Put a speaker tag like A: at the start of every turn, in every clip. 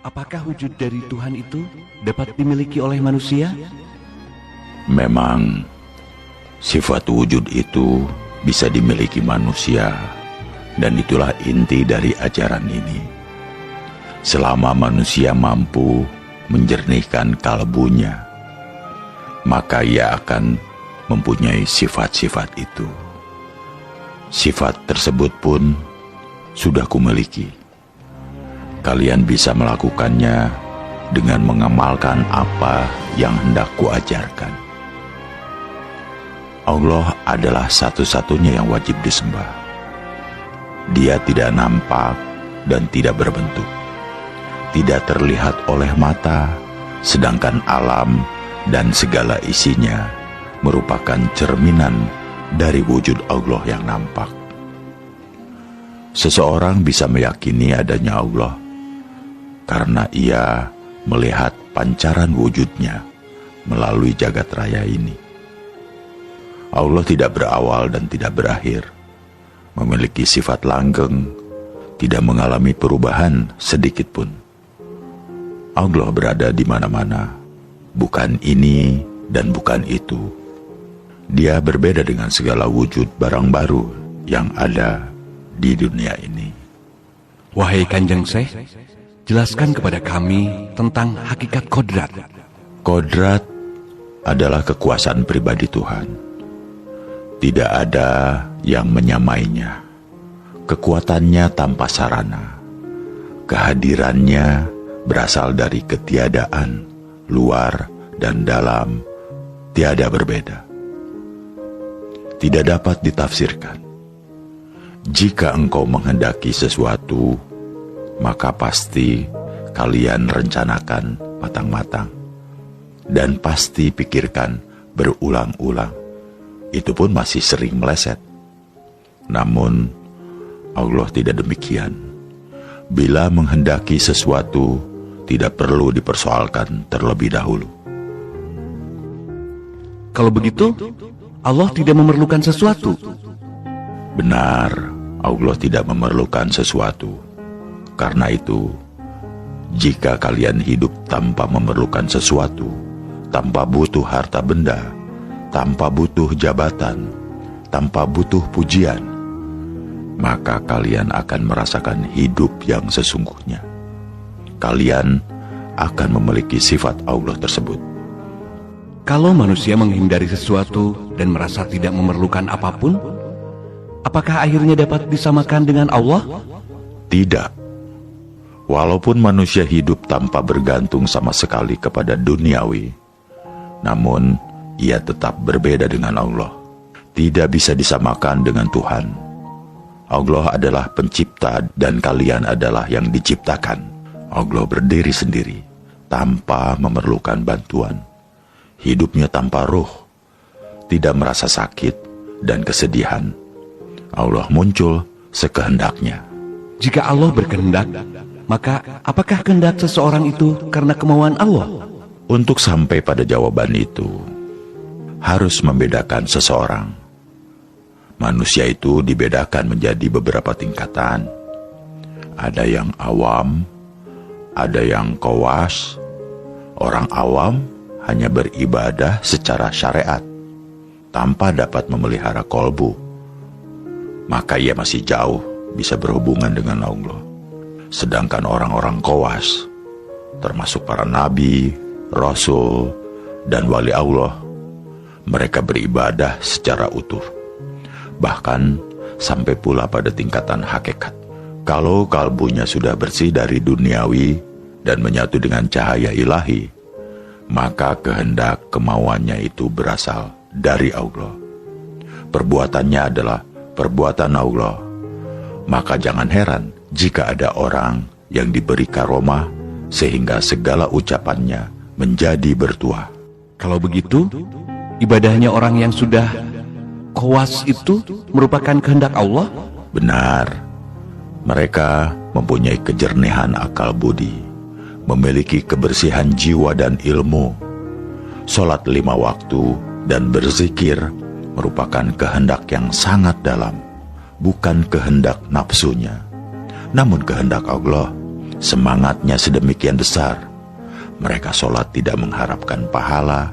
A: Apakah wujud dari Tuhan itu dapat dimiliki oleh manusia?
B: Memang sifat wujud itu bisa dimiliki manusia, dan itulah inti dari ajaran ini. Selama manusia mampu menjernihkan kalbunya, maka ia akan mempunyai sifat-sifat itu. Sifat tersebut pun sudah kumiliki. Kalian bisa melakukannya dengan mengamalkan apa yang hendak kuajarkan. Allah adalah satu-satunya yang wajib disembah. Dia tidak nampak dan tidak berbentuk, tidak terlihat oleh mata, sedangkan alam dan segala isinya merupakan cerminan dari wujud Allah yang nampak. Seseorang bisa meyakini adanya Allah karena ia melihat pancaran wujudnya melalui jagat raya ini. Allah tidak berawal dan tidak berakhir, memiliki sifat langgeng, tidak mengalami perubahan sedikit pun. Allah berada di mana-mana, bukan ini dan bukan itu. Dia berbeda dengan segala wujud barang baru yang ada di dunia ini.
A: Wahai Kanjeng Syekh, jelaskan kepada kami tentang hakikat kodrat.
B: Kodrat adalah kekuasaan pribadi Tuhan. Tidak ada yang menyamainya. Kekuatannya tanpa sarana. Kehadirannya berasal dari ketiadaan, luar dan dalam, tiada berbeda. Tidak dapat ditafsirkan. Jika engkau menghendaki sesuatu, maka pasti kalian rencanakan matang-matang dan pasti pikirkan berulang-ulang. Itu pun masih sering meleset. Namun Allah tidak demikian. Bila menghendaki sesuatu, tidak perlu dipersoalkan terlebih dahulu.
A: Kalau begitu, Allah tidak memerlukan sesuatu.
B: Benar, Allah tidak memerlukan sesuatu. Karena itu, jika kalian hidup tanpa memerlukan sesuatu, tanpa butuh harta benda, tanpa butuh jabatan, tanpa butuh pujian, maka kalian akan merasakan hidup yang sesungguhnya. Kalian akan memiliki sifat Allah tersebut.
A: Kalau manusia menghindari sesuatu dan merasa tidak memerlukan apapun, apakah akhirnya dapat disamakan dengan Allah?
B: Tidak. Walaupun manusia hidup tanpa bergantung sama sekali kepada duniawi, namun ia tetap berbeda dengan Allah. Tidak bisa disamakan dengan Tuhan. Allah adalah pencipta dan kalian adalah yang diciptakan. Allah berdiri sendiri, tanpa memerlukan bantuan. Hidupnya tanpa ruh, tidak merasa sakit dan kesedihan. Allah muncul sekehendaknya.
A: Jika Allah berkehendak, maka apakah kehendak seseorang itu karena kemauan Allah?
B: Untuk sampai pada jawaban itu, harus membedakan seseorang. Manusia itu dibedakan menjadi beberapa tingkatan. Ada yang awam, ada yang qawas. Orang awam hanya beribadah secara syariat, tanpa dapat memelihara kolbu. Maka ia masih jauh bisa berhubungan dengan Allah. Sedangkan orang-orang qawas, termasuk para nabi, rasul, dan wali Allah, mereka beribadah secara utuh. Bahkan sampai pula pada tingkatan hakikat. Kalau kalbunya sudah bersih dari duniawi dan menyatu dengan cahaya ilahi, maka kehendak kemauannya itu berasal dari Allah. Perbuatannya adalah perbuatan Allah. Maka jangan heran jika ada orang yang diberi karomah sehingga segala ucapannya menjadi bertuah.
A: Kalau begitu, ibadahnya orang yang sudah qawas itu merupakan kehendak Allah?
B: Benar. Mereka mempunyai kejernihan akal budi, memiliki kebersihan jiwa dan ilmu. Sholat 5 waktu dan berzikir merupakan kehendak yang sangat dalam, bukan kehendak nafsunya, namun kehendak Allah Semangatnya sedemikian besar. Mereka sholat tidak mengharapkan pahala,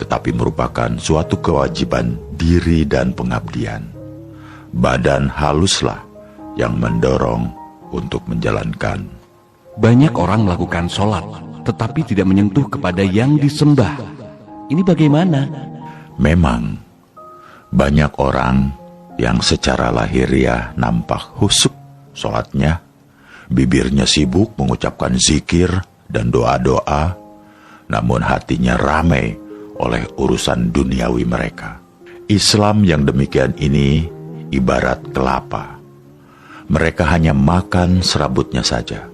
B: tetapi merupakan suatu kewajiban diri dan pengabdian. Badan haluslah yang mendorong untuk menjalankan.
A: Banyak orang melakukan sholat, tetapi tidak menyentuh kepada yang disembah. Ini bagaimana?
B: Memang, banyak orang yang secara lahiriah nampak khusyuk sholatnya, bibirnya sibuk mengucapkan zikir dan doa-doa, namun hatinya ramai oleh urusan duniawi mereka. Islam yang demikian ini ibarat kelapa. Mereka hanya makan serabutnya saja.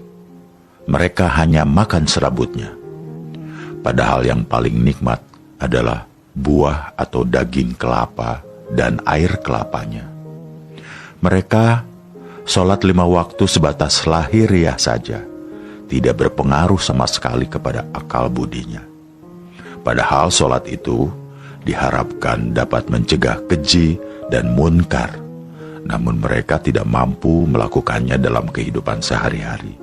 B: Mereka hanya makan serabutnya. Padahal yang paling nikmat adalah buah atau daging kelapa dan air kelapanya. Mereka sholat 5 waktu sebatas lahiriah saja, tidak berpengaruh sama sekali kepada akal budinya. Padahal sholat itu diharapkan dapat mencegah keji dan munkar, namun mereka tidak mampu melakukannya dalam kehidupan sehari-hari.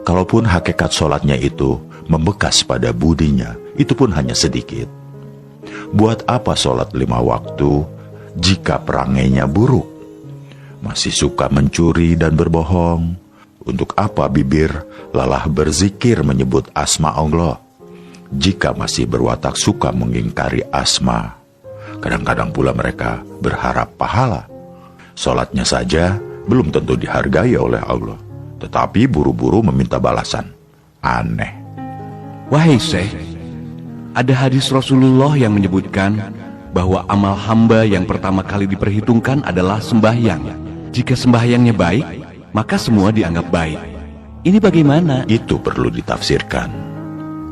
B: Kalaupun hakikat sholatnya itu membekas pada budinya, itu pun hanya sedikit. Buat apa sholat 5 waktu jika perangainya buruk? Masih suka mencuri dan berbohong? Untuk apa bibir lelah berzikir menyebut asma Allah, jika masih berwatak suka mengingkari asma? Kadang-kadang pula mereka berharap pahala. Sholatnya saja belum tentu dihargai oleh Allah, tetapi buru-buru meminta balasan. Aneh.
A: Wahai Syekh, ada hadis Rasulullah yang menyebutkan bahwa amal hamba yang pertama kali diperhitungkan adalah sembahyang. Jika sembahyangnya baik, maka semua dianggap baik. Ini bagaimana?
B: Itu perlu ditafsirkan.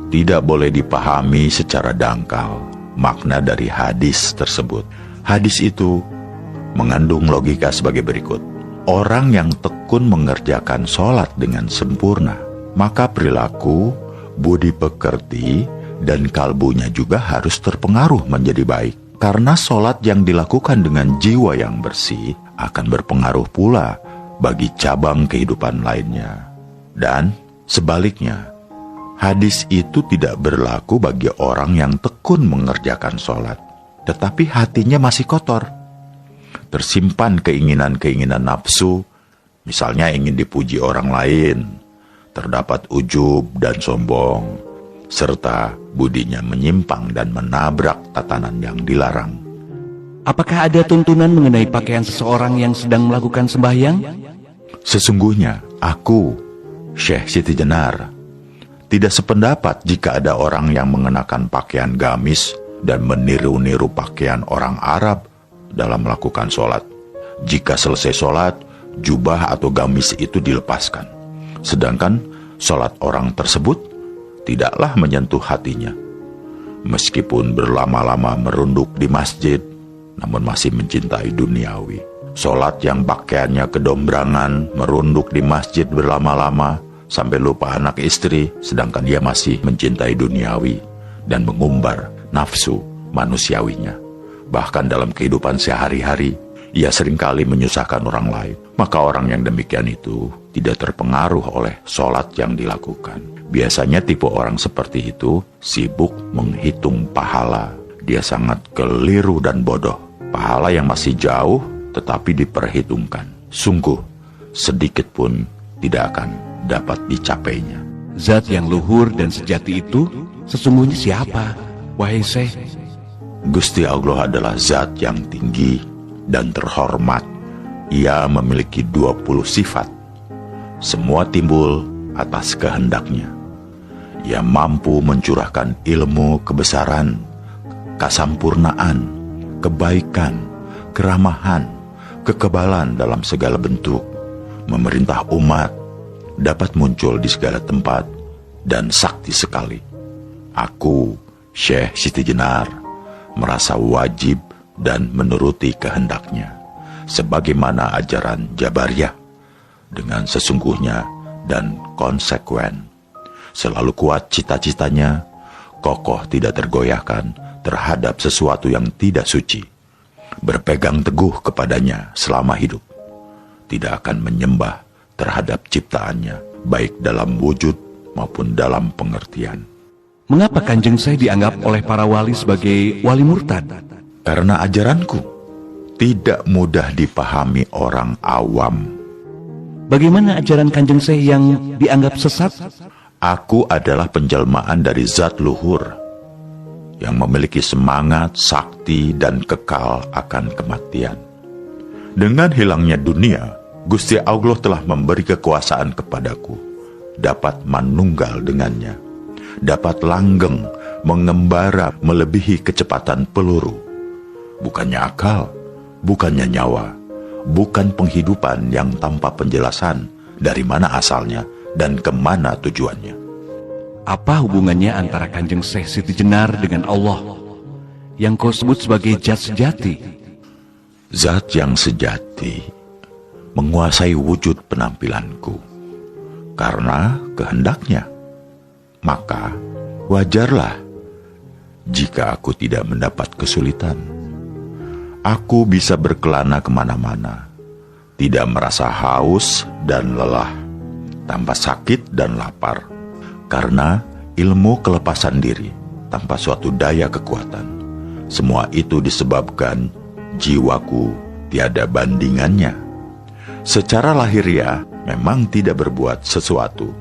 B: Tidak boleh dipahami secara dangkal makna dari hadis tersebut. Hadis itu mengandung logika sebagai berikut. Orang yang tekun mengerjakan sholat dengan sempurna, maka perilaku, budi pekerti, dan kalbunya juga harus terpengaruh menjadi baik. Karena sholat yang dilakukan dengan jiwa yang bersih akan berpengaruh pula bagi cabang kehidupan lainnya. Dan sebaliknya, hadis itu tidak berlaku bagi orang yang tekun mengerjakan sholat, tetapi hatinya masih kotor. Tersimpan keinginan-keinginan nafsu, misalnya ingin dipuji orang lain, terdapat ujub dan sombong, serta budinya menyimpang dan menabrak tatanan yang dilarang.
A: Apakah ada tuntunan mengenai pakaian seseorang yang sedang melakukan sembahyang?
B: Sesungguhnya, aku, Syekh Siti Jenar, tidak sependapat jika ada orang yang mengenakan pakaian gamis dan meniru-niru pakaian orang Arab dalam melakukan sholat. Jika selesai sholat, jubah atau gamis itu dilepaskan. Sedangkan sholat orang tersebut tidaklah menyentuh hatinya. Meskipun berlama-lama merunduk di masjid, namun masih mencintai duniawi. Sholat yang pakaiannya kedombrangan, merunduk di masjid berlama-lama, sampai lupa anak istri, sedangkan dia masih mencintai duniawi dan mengumbar nafsu manusiawinya. Bahkan dalam kehidupan sehari-hari, ia seringkali menyusahkan orang lain. Maka orang yang demikian itu tidak terpengaruh oleh sholat yang dilakukan. Biasanya tipe orang seperti itu sibuk menghitung pahala. Dia sangat keliru dan bodoh. Pahala yang masih jauh tetapi diperhitungkan. Sungguh, sedikit pun tidak akan dapat dicapainya.
A: Zat yang luhur dan sejati itu sesungguhnya siapa, wahai Syekh?
B: Gusti Allah adalah zat yang tinggi dan terhormat. Ia memiliki 20 sifat. Semua timbul atas kehendaknya. Ia mampu mencurahkan ilmu kebesaran, kesampurnaan, kebaikan, keramahan, kekebalan dalam segala bentuk. Memerintah umat, dapat muncul di segala tempat, dan sakti sekali. Aku, Syekh Siti Jenar, merasa wajib dan menuruti kehendaknya, sebagaimana ajaran Jabariyah, dengan sesungguhnya dan konsekuen. Selalu kuat cita-citanya, kokoh tidak tergoyahkan terhadap sesuatu yang tidak suci, berpegang teguh kepadanya selama hidup, tidak akan menyembah terhadap ciptaannya, baik dalam wujud maupun dalam pengertian.
A: Mengapa Kanjeng Syekh dianggap oleh para wali sebagai wali murtad?
B: Karena ajaranku tidak mudah dipahami orang awam.
A: Bagaimana ajaran Kanjeng Syekh yang dianggap sesat?
B: Aku adalah penjelmaan dari zat luhur yang memiliki semangat, sakti, dan kekal akan kematian. Dengan hilangnya dunia, Gusti Allah telah memberi kekuasaan kepadaku, dapat manunggal dengannya, dapat langgeng, mengembara melebihi kecepatan peluru. Bukannya akal, bukannya nyawa, bukan penghidupan yang tanpa penjelasan dari mana asalnya dan kemana tujuannya.
A: Apa hubungannya antara Kanjeng Syekh Siti Jenar dengan Allah yang kau sebut sebagai zat sejati?
B: Zat yang sejati menguasai wujud penampilanku karena kehendaknya. Maka wajarlah jika aku tidak mendapat kesulitan. Aku bisa berkelana kemana-mana, tidak merasa haus dan lelah, tanpa sakit dan lapar, karena ilmu kelepasan diri tanpa suatu daya kekuatan. Semua itu disebabkan jiwaku tiada bandingannya. Secara lahiriah memang tidak berbuat sesuatu,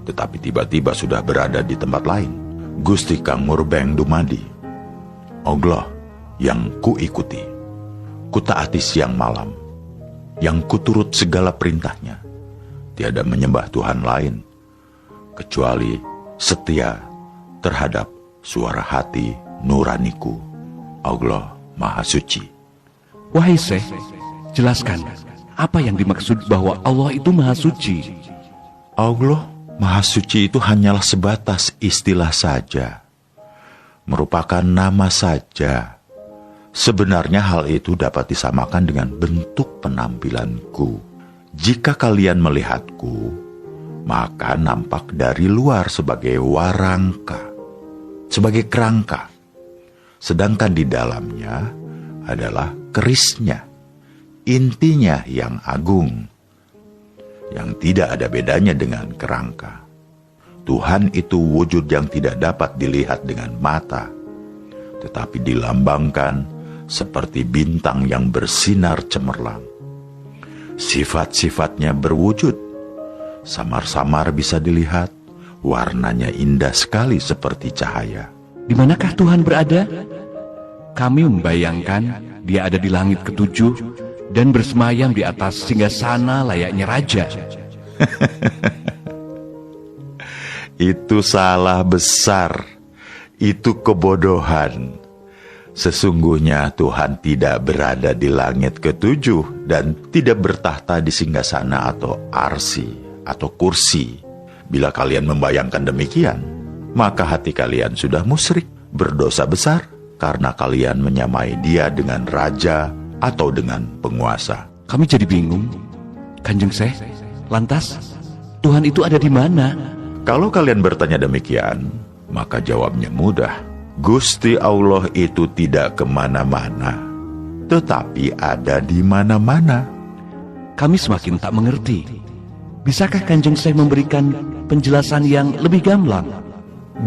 B: tetapi tiba-tiba sudah berada di tempat lain. Gusti Kang Murbeng dumadi, Allah yang kuikuti, kutaati siang malam, yang kuturut segala perintahnya. Tiada menyembah Tuhan lain, kecuali setia terhadap suara hati nuraniku. Allah Maha Suci.
A: Wahai Syekh, jelaskan apa yang dimaksud bahwa Allah itu Maha Suci?
B: Allah Maha Suci itu hanyalah sebatas istilah saja, merupakan nama saja. Sebenarnya hal itu dapat disamakan dengan bentuk penampilanku. Jika kalian melihatku, maka nampak dari luar sebagai warangka, sebagai kerangka. Sedangkan di dalamnya adalah kerisnya, intinya yang agung, yang tidak ada bedanya dengan kerangka. Tuhan itu wujud yang tidak dapat dilihat dengan mata, tetapi dilambangkan seperti bintang yang bersinar cemerlang. Sifat-sifatnya berwujud, samar-samar bisa dilihat, warnanya indah sekali seperti cahaya.
A: Di manakah Tuhan berada? Kami membayangkan Dia ada di langit ketujuh dan bersemayam di atas singgasana layaknya raja.
B: Itu salah besar, itu kebodohan. Sesungguhnya Tuhan tidak berada di langit ketujuh dan tidak bertahta di singgasana atau arsi atau kursi. Bila kalian membayangkan demikian, maka hati kalian sudah musyrik, berdosa besar, karena kalian menyamai Dia dengan raja atau dengan penguasa.
A: Kami jadi bingung, Kanjeng Syekh. Lantas, Tuhan itu ada di mana?
B: Kalau kalian bertanya demikian, maka jawabnya mudah. Gusti Allah itu tidak kemana-mana, tetapi ada di mana-mana.
A: Kami semakin tak mengerti. Bisakah Kanjeng Syekh memberikan penjelasan yang lebih gamblang?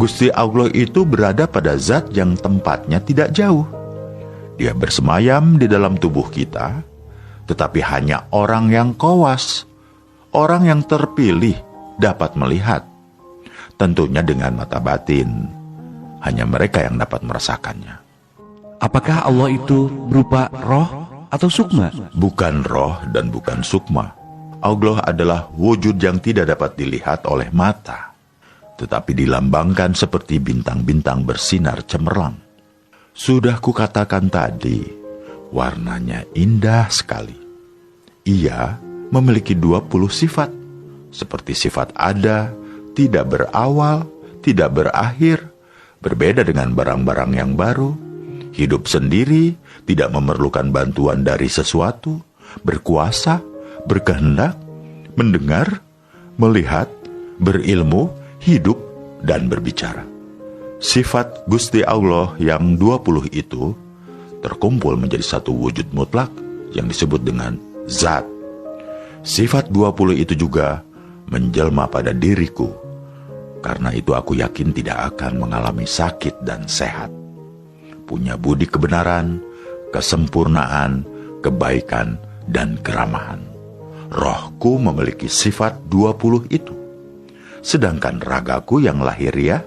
B: Gusti Allah itu berada pada zat yang tempatnya tidak jauh. Dia bersemayam di dalam tubuh kita, tetapi hanya orang yang kowas, orang yang terpilih dapat melihat. Tentunya dengan mata batin, hanya mereka yang dapat merasakannya.
A: Apakah Allah itu berupa roh atau sukma?
B: Bukan roh dan bukan sukma. Allah adalah wujud yang tidak dapat dilihat oleh mata, tetapi dilambangkan seperti bintang-bintang bersinar cemerlang. Sudah kukatakan tadi, warnanya indah sekali. Ia memiliki 20 sifat, seperti sifat ada, tidak berawal, tidak berakhir, berbeda dengan barang-barang yang baru, hidup sendiri, tidak memerlukan bantuan dari sesuatu, berkuasa, berkehendak, mendengar, melihat, berilmu, hidup, dan berbicara. Sifat Gusti Allah yang 20 itu terkumpul menjadi satu wujud mutlak yang disebut dengan zat. Sifat 20 itu juga menjelma pada diriku. Karena itu aku yakin tidak akan mengalami sakit dan sehat. Punya budi kebenaran, kesempurnaan, kebaikan, dan keramahan. Rohku memiliki sifat 20 itu. Sedangkan ragaku yang lahiriah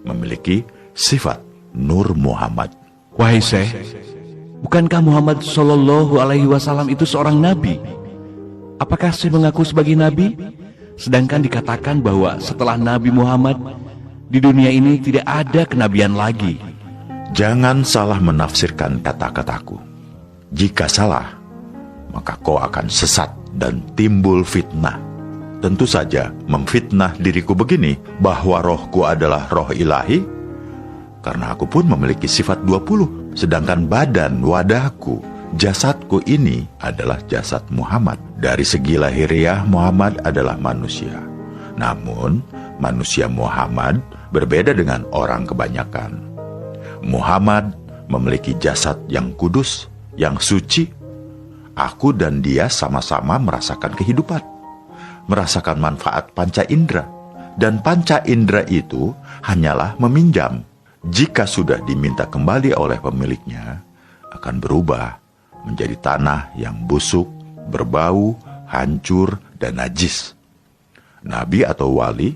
B: memiliki sifat Nur Muhammad.
A: Wahai Syekh, bukankah Muhammad Shallallahu Alaihi Wasallam itu seorang nabi? Apakah Syekh mengaku sebagai nabi? Sedangkan dikatakan bahwa setelah Nabi Muhammad, di dunia ini tidak ada kenabian lagi.
B: Jangan salah menafsirkan kata-kataku. Jika salah, maka kau akan sesat dan timbul fitnah. Tentu saja memfitnah diriku begini, bahwa rohku adalah roh ilahi, karena aku pun memiliki sifat 20, sedangkan badan, wadahku, jasadku ini adalah jasad Muhammad. Dari segi lahiriah, Muhammad adalah manusia. Namun, manusia Muhammad berbeda dengan orang kebanyakan. Muhammad memiliki jasad yang kudus, yang suci. Aku dan dia sama-sama merasakan kehidupan, merasakan manfaat panca indera. Dan panca indera itu hanyalah meminjam. Jika sudah diminta kembali oleh pemiliknya, akan berubah menjadi tanah yang busuk, berbau, hancur, dan najis. Nabi atau wali,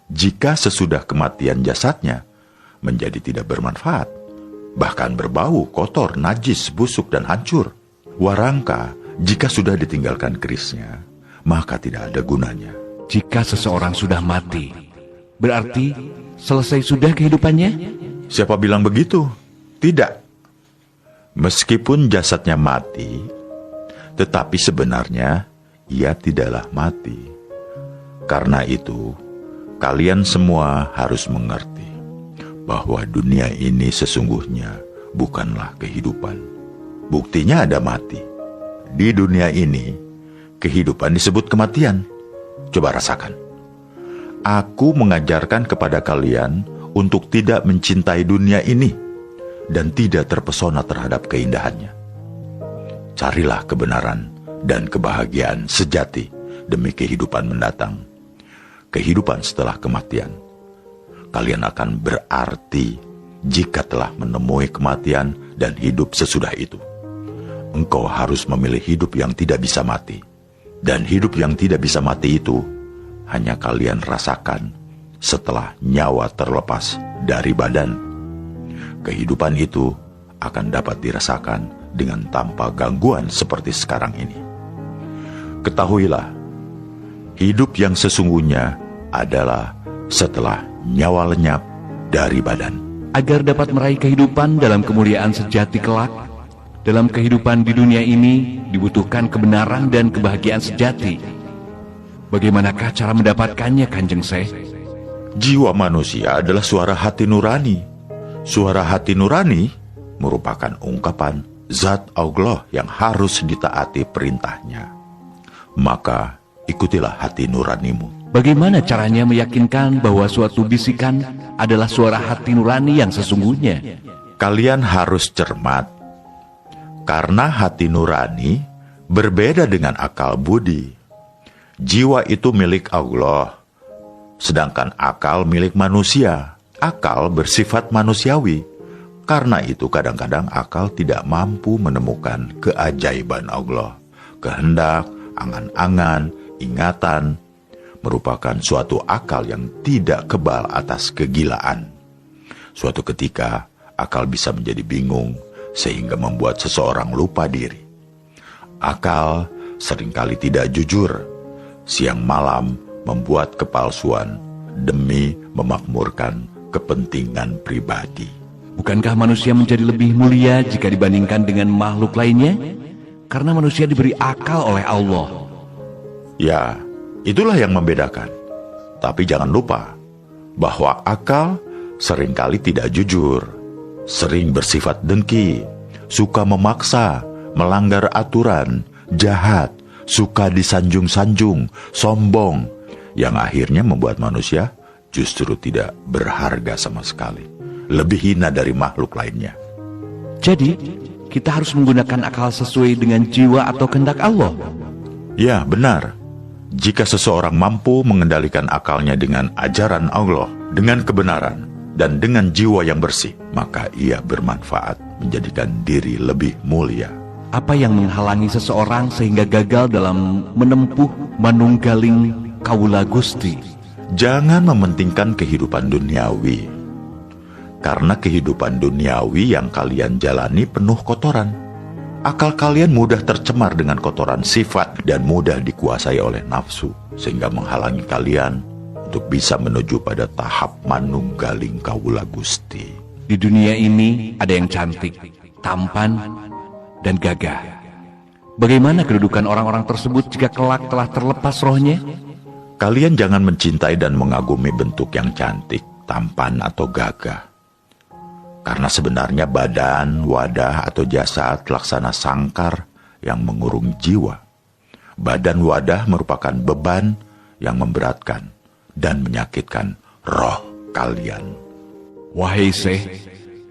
B: jika sesudah kematian jasadnya menjadi tidak bermanfaat, bahkan berbau, kotor, najis, busuk, dan hancur. Warangka, jika sudah ditinggalkan kerisnya, maka tidak ada gunanya.
A: Jika seseorang sudah mati, berarti selesai sudah kehidupannya?
B: Siapa bilang begitu? Tidak. Meskipun jasadnya mati, tetapi sebenarnya ia tidaklah mati. Karena itu, kalian semua harus mengerti bahwa dunia ini sesungguhnya bukanlah kehidupan. Buktinya ada mati. Di dunia ini, kehidupan disebut kematian. Coba rasakan. Aku mengajarkan kepada kalian untuk tidak mencintai dunia ini dan tidak terpesona terhadap keindahannya. Carilah kebenaran dan kebahagiaan sejati demi kehidupan mendatang. Kehidupan setelah kematian. Kalian akan berarti jika telah menemui kematian dan hidup sesudah itu. Engkau harus memilih hidup yang tidak bisa mati. Dan hidup yang tidak bisa mati itu hanya kalian rasakan setelah nyawa terlepas dari badan. Kehidupan itu akan dapat dirasakan dengan tanpa gangguan seperti sekarang ini. Ketahuilah, hidup yang sesungguhnya adalah setelah nyawa lenyap dari badan.
A: Agar dapat meraih kehidupan dalam kemuliaan sejati kelak, dalam kehidupan di dunia ini dibutuhkan kebenaran dan kebahagiaan sejati. Bagaimanakah cara mendapatkannya, Kanjeng Syekh?
B: Jiwa manusia adalah suara hati nurani. Suara hati nurani merupakan ungkapan zat Allah yang harus ditaati perintahnya. Maka ikutilah hati nuranimu.
A: Bagaimana caranya meyakinkan bahwa suatu bisikan adalah suara hati nurani yang sesungguhnya?
B: Kalian harus cermat. Karena hati nurani berbeda dengan akal budi. Jiwa itu milik Allah, sedangkan akal milik manusia. Akal bersifat manusiawi. Karena itu kadang-kadang akal tidak mampu menemukan keajaiban Allah. Kehendak, angan-angan, ingatan merupakan suatu akal yang tidak kebal atas kegilaan. Suatu ketika, akal bisa menjadi bingung sehingga membuat seseorang lupa diri. Akal seringkali tidak jujur, siang malam membuat kepalsuan demi memakmurkan kepentingan pribadi.
A: Bukankah manusia menjadi lebih mulia jika dibandingkan dengan makhluk lainnya? Karena manusia diberi akal oleh Allah.
B: Ya, itulah yang membedakan. Tapi jangan lupa bahwa akal seringkali tidak jujur, sering bersifat dengki, suka memaksa, melanggar aturan, jahat, suka disanjung-sanjung, sombong, yang akhirnya membuat manusia justru tidak berharga sama sekali, lebih hina dari makhluk lainnya.
A: Jadi, kita harus menggunakan akal sesuai dengan jiwa atau kehendak Allah.
B: Ya, benar. Jika seseorang mampu mengendalikan akalnya dengan ajaran Allah, dengan kebenaran, dan dengan jiwa yang bersih, maka ia bermanfaat menjadikan diri lebih mulia.
A: Apa yang menghalangi seseorang sehingga gagal dalam menempuh manunggaling Kawula Gusti?
B: Jangan mementingkan kehidupan duniawi, karena kehidupan duniawi yang kalian jalani penuh kotoran. Akal kalian mudah tercemar dengan kotoran sifat dan mudah dikuasai oleh nafsu, sehingga menghalangi kalian untuk bisa menuju pada tahap manunggaling Kawula Gusti.
A: Di dunia ini ada yang cantik, tampan, dan gagah. Bagaimana kedudukan orang-orang tersebut jika kelak telah terlepas rohnya?
B: Kalian jangan mencintai dan mengagumi bentuk yang cantik, tampan, atau gagah. Karena sebenarnya badan, wadah, atau jasad laksana sangkar yang mengurung jiwa. Badan wadah merupakan beban yang memberatkan dan menyakitkan roh kalian.
A: Wahai Syekh,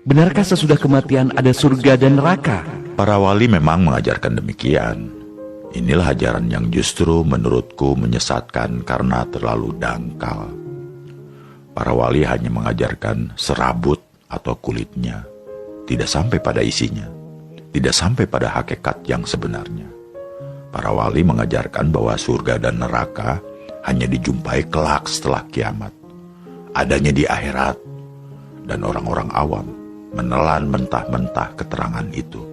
A: benarkah sesudah kematian ada surga dan neraka?
B: Para wali memang mengajarkan demikian. Inilah ajaran yang justru menurutku menyesatkan karena terlalu dangkal. Para wali hanya mengajarkan serabut atau kulitnya, tidak sampai pada isinya, tidak sampai pada hakikat yang sebenarnya. Para wali mengajarkan bahwa surga dan neraka hanya dijumpai kelak setelah kiamat, adanya di akhirat, dan orang-orang awam menelan mentah-mentah keterangan itu.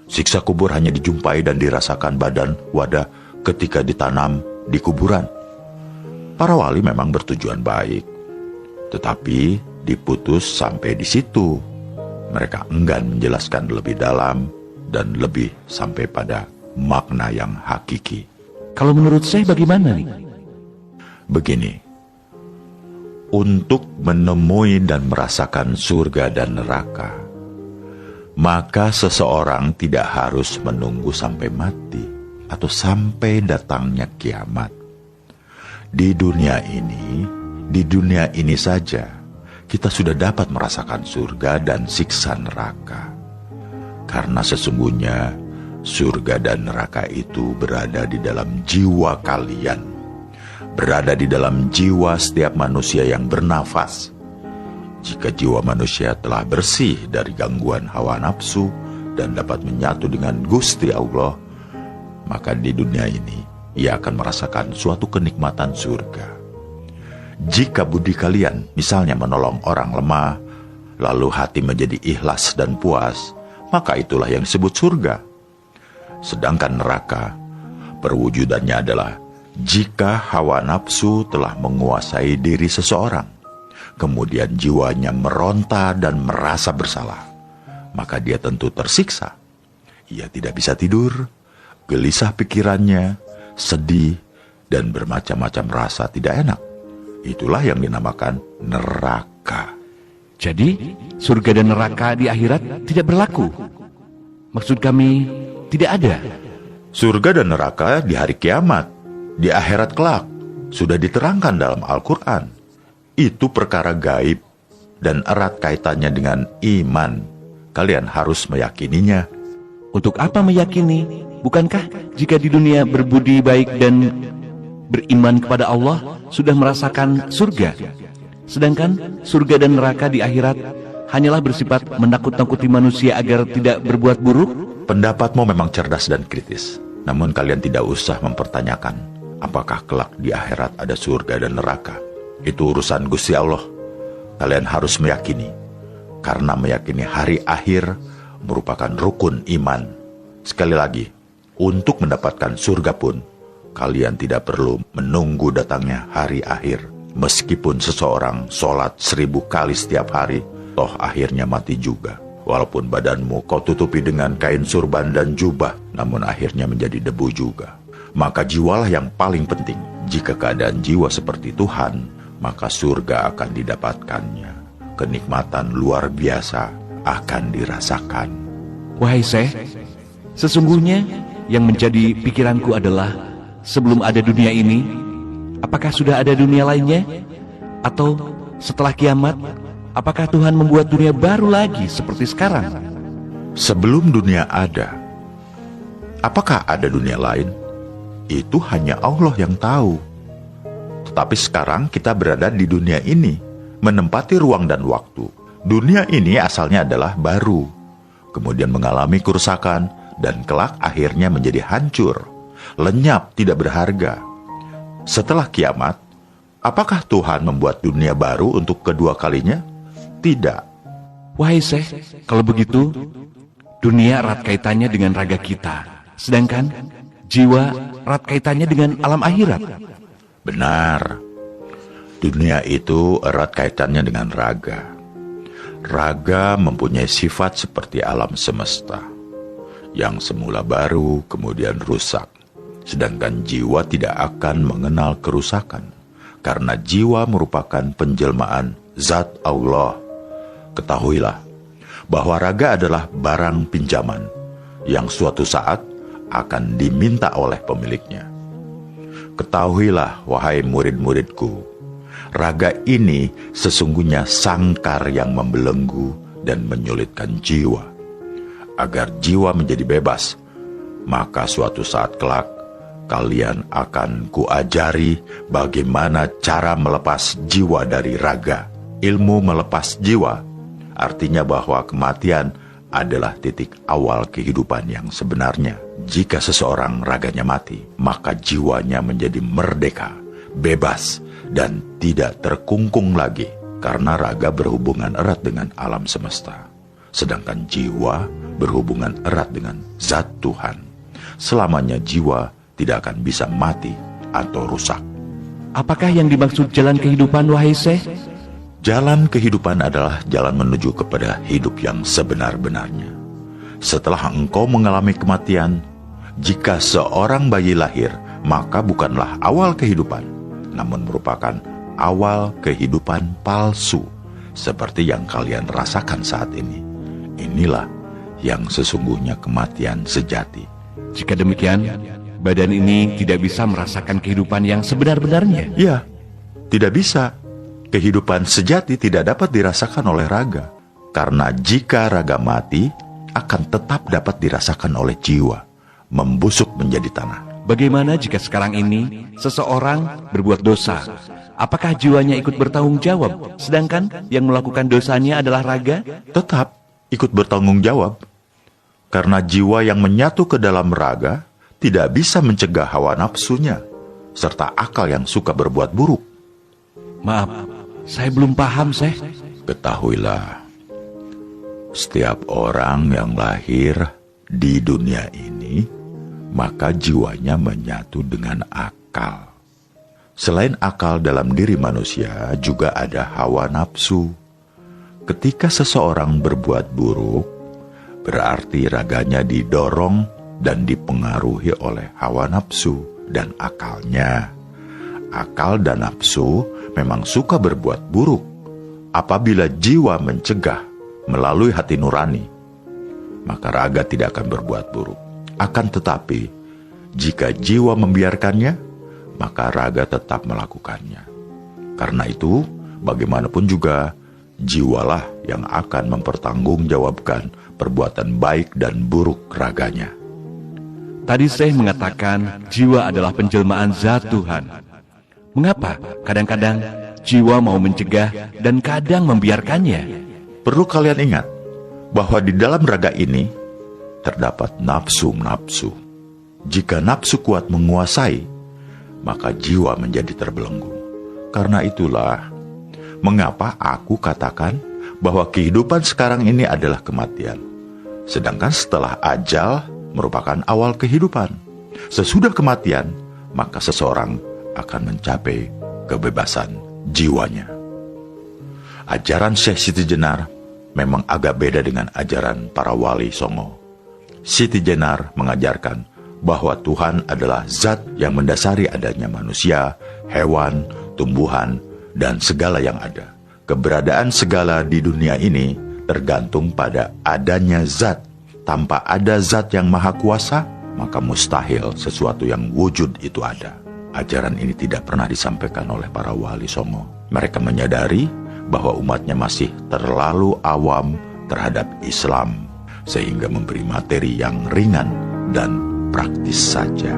B: Siksa kubur hanya dijumpai dan dirasakan badan wadah ketika ditanam di kuburan. Para wali memang bertujuan baik, tetapi diputus sampai di situ. Mereka enggan menjelaskan lebih dalam dan lebih sampai pada makna yang hakiki.
A: Kalau menurut saya bagaimana nih?
B: Begini, untuk menemui dan merasakan surga dan neraka, maka seseorang tidak harus menunggu sampai mati atau sampai datangnya kiamat. Di dunia ini saja kita sudah dapat merasakan surga dan siksa neraka. Karena sesungguhnya surga dan neraka itu berada di dalam jiwa kalian, berada di dalam jiwa setiap manusia yang bernafas. Jika jiwa manusia telah bersih dari gangguan hawa nafsu dan dapat menyatu dengan Gusti Allah, maka di dunia ini ia akan merasakan suatu kenikmatan surga. Jika budi kalian misalnya menolong orang lemah, lalu hati menjadi ikhlas dan puas, maka itulah yang disebut surga. Sedangkan neraka, perwujudannya adalah jika hawa nafsu telah menguasai diri seseorang, kemudian jiwanya meronta dan merasa bersalah, maka dia tentu tersiksa. Ia tidak bisa tidur, gelisah pikirannya, sedih, dan bermacam-macam rasa tidak enak. Itulah yang dinamakan neraka.
A: Jadi, surga dan neraka di akhirat tidak berlaku? Maksud kami, tidak ada.
B: Surga dan neraka di hari kiamat, di akhirat kelak, sudah diterangkan dalam Al-Quran. Itu perkara gaib dan erat kaitannya dengan iman. Kalian harus meyakininya.
A: Untuk apa meyakini? Bukankah jika di dunia berbudi baik dan beriman kepada Allah sudah merasakan surga? Sedangkan surga dan neraka di akhirat hanyalah bersifat menakut-nakuti manusia agar tidak berbuat buruk?
B: Pendapatmu memang cerdas dan kritis. Namun kalian tidak usah mempertanyakan apakah kelak di akhirat ada surga dan neraka. Itu urusan Gusti Allah. Kalian harus meyakini, karena meyakini hari akhir merupakan rukun iman. Sekali lagi, untuk mendapatkan surga pun kalian tidak perlu menunggu datangnya hari akhir. Meskipun seseorang sholat 1000 kali setiap hari, toh akhirnya mati juga. Walaupun badanmu kau tutupi dengan kain surban dan jubah, namun akhirnya menjadi debu juga. Maka jiwalah yang paling penting. Jika keadaan jiwa seperti Tuhan, maka surga akan didapatkannya. Kenikmatan luar biasa akan dirasakan.
A: Wahai Syekh, sesungguhnya yang menjadi pikiranku adalah, sebelum ada dunia ini, apakah sudah ada dunia lainnya? Atau setelah kiamat, apakah Tuhan membuat dunia baru lagi seperti sekarang?
B: Sebelum dunia ada, apakah ada dunia lain? itu hanya Allah yang tahu. Tetapi sekarang kita berada di dunia ini, menempati ruang dan waktu. Dunia ini asalnya adalah baru, kemudian mengalami kerusakan, dan kelak akhirnya menjadi hancur, lenyap, tidak berharga. Setelah kiamat, apakah Tuhan membuat dunia baru untuk kedua kalinya? Tidak.
A: Wahai Syekh, kalau begitu, dunia erat kaitannya dengan raga kita, sedangkan jiwa erat kaitannya dengan alam akhirat.
B: Benar. Dunia itu erat kaitannya dengan raga. Raga mempunyai sifat seperti alam semesta, yang semula baru kemudian rusak. Sedangkan jiwa tidak akan mengenal kerusakan, karena jiwa merupakan penjelmaan zat Allah. Ketahuilah bahwa raga adalah barang pinjaman yang suatu saat akan diminta oleh pemiliknya. Ketahuilah, wahai murid-muridku, raga ini sesungguhnya sangkar yang membelenggu dan menyulitkan jiwa. Agar jiwa menjadi bebas, maka suatu saat kelak kalian akan kuajari bagaimana cara melepas jiwa dari raga. Ilmu melepas jiwa artinya bahwa kematian adalah titik awal kehidupan yang sebenarnya. Jika seseorang raganya mati, maka jiwanya menjadi merdeka, bebas, dan tidak terkungkung lagi, karena raga berhubungan erat dengan alam semesta. Sedangkan jiwa berhubungan erat dengan zat Tuhan. Selamanya jiwa tidak akan bisa mati atau rusak.
A: Apakah yang dimaksud jalan kehidupan, wahai Syekh?
B: Jalan kehidupan adalah jalan menuju kepada hidup yang sebenar-benarnya. Setelah engkau mengalami kematian, jika seorang bayi lahir, maka bukanlah awal kehidupan, namun merupakan awal kehidupan palsu, seperti yang kalian rasakan saat ini. Inilah yang sesungguhnya kematian sejati.
A: Jika demikian, badan ini tidak bisa merasakan kehidupan yang sebenar-benarnya.
B: Ya, tidak bisa. Kehidupan sejati tidak dapat dirasakan oleh raga, karena jika raga mati, akan tetap dapat dirasakan oleh jiwa, membusuk menjadi tanah.
A: Bagaimana jika sekarang ini seseorang berbuat dosa? Apakah jiwanya ikut bertanggung jawab, sedangkan yang melakukan dosanya adalah raga?
B: Tetap ikut bertanggung jawab, karena jiwa yang menyatu ke dalam raga tidak bisa mencegah hawa nafsunya, serta akal yang suka berbuat buruk.
A: Maaf, saya belum paham, Syekh.
B: Ketahuilah, setiap orang yang lahir di dunia ini, maka jiwanya menyatu dengan akal. Selain akal dalam diri manusia, juga ada hawa nafsu. Ketika seseorang berbuat buruk, berarti raganya didorong dan dipengaruhi oleh hawa nafsu dan akalnya. Akal dan nafsu memang suka berbuat buruk apabila jiwa mencegah melalui hati nurani, maka raga tidak akan berbuat buruk. Akan tetapi, jika jiwa membiarkannya, maka raga tetap melakukannya. Karena itu, bagaimanapun juga, jiwalah yang akan mempertanggungjawabkan perbuatan baik dan buruk raganya.
A: Tadi Syekh mengatakan jiwa adalah penjelmaan zat Tuhan. Mengapa kadang-kadang jiwa mau mencegah dan kadang membiarkannya?
B: Perlu kalian ingat bahwa di dalam raga ini terdapat nafsu-nafsu. Jika nafsu kuat menguasai, maka jiwa menjadi terbelenggu. Karena itulah mengapa aku katakan bahwa kehidupan sekarang ini adalah kematian, sedangkan setelah ajal merupakan awal kehidupan. Sesudah kematian, maka seseorang akan mencapai kebebasan jiwanya. Ajaran Syekh Siti Jenar memang agak beda dengan ajaran para wali songo. Siti Jenar mengajarkan bahwa Tuhan adalah zat yang mendasari adanya manusia, hewan, tumbuhan, dan segala yang ada. Keberadaan segala di dunia ini tergantung pada adanya zat. Tanpa ada zat yang maha kuasa, maka mustahil sesuatu yang wujud itu ada. Ajaran ini tidak pernah disampaikan oleh para wali songo. Mereka menyadari bahwa umatnya masih terlalu awam terhadap Islam, sehingga memberi materi yang ringan dan praktis saja.